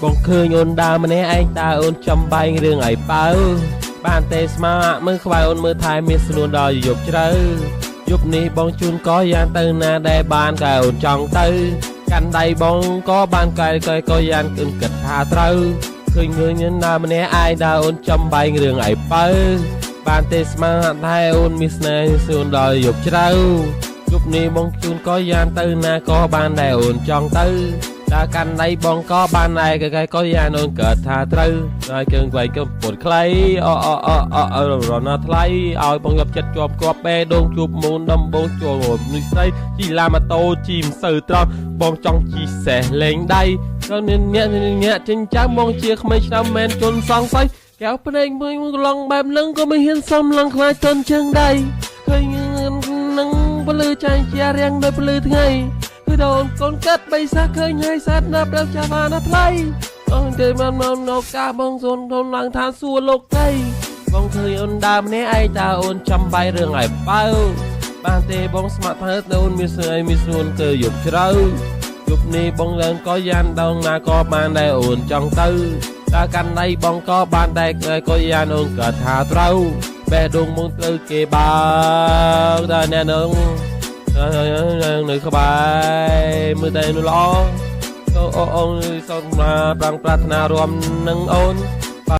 បងឃើញអូនដើរម្នាក់ឯងតើអូនចំបែងរឿងអីបើបានទេស្មាមើលក្បែរអូនមើលថែមានស្នួនដល់យប់ជ្រៅយប់នេះបងជូនក៏យ៉ាងទៅណាដែលបានកែអូនចង់ទៅកាន់ដៃបងក៏បានកែក៏យ៉ាងគិតថាត្រូវឃើញដើរម្នាក់ឯងតើអូនចំបែងរឿងអីបើបានទេស្មាថែអូនមានស្នេហ៍ស្នួនដល់យប់ជ្រៅយប់នេះបងជូនក៏យ៉ាងទៅណាក៏បានដែរអូនចង់ទៅតើកាន់ដៃបងក៏បានដែរក៏យ៉ាងអូនកើតថាត្រូវហើយគឹងໄວក៏ពុតខ្លីរណាថ្លៃឲ្យបងយកចិត្តជាប់គប់បេដងជួបមូនដំបងជួងនេះស្អីជីឡាម៉ូតូជីមិនសូវត្រង់បងចង់ជីសេះលេងដៃក៏អ្នកចិញ្ចើមបងជាក្មេងឆ្នាំមែនជន់សង្ស័យកែវភ្នែកមួយឡងបែបនឹងក៏មិនហ៊ានសំឡងខ្លាចតន់ជើងដៃឃើញនឹងពលឺចាញ់ជារៀងដោយពលឺថ្ងៃគឺដូនកូនកាត់បីសាឃើញហើយសាត់ណាប់ដល់ចាស់បានថ្លៃអូនទេមកនៅកាបងសូនខ្លួនឡើងថាសួរលោកតៃបងឃើញអូនដើមម្នាក់ឯងតើអូនចំបាយរឿងឲ្យបើបានទេបងស្មាត់ថាអូនមានស្អីមានស្នួនគឺយប់ជ្រៅយប់នេះបងឡើងក៏យ៉ានដងណាក៏បានដែរអូនចង់ទៅតើកាន់ដៃបងក៏បានដែរក៏យ៉ានអូនក៏ថាត្រូវបេះដូងមកត្រូវគេបើតើអ្នកនឹងនៅក្បែរមើលតែនោះល្អអូនសូមប្រាថ្នារួមនឹងអូន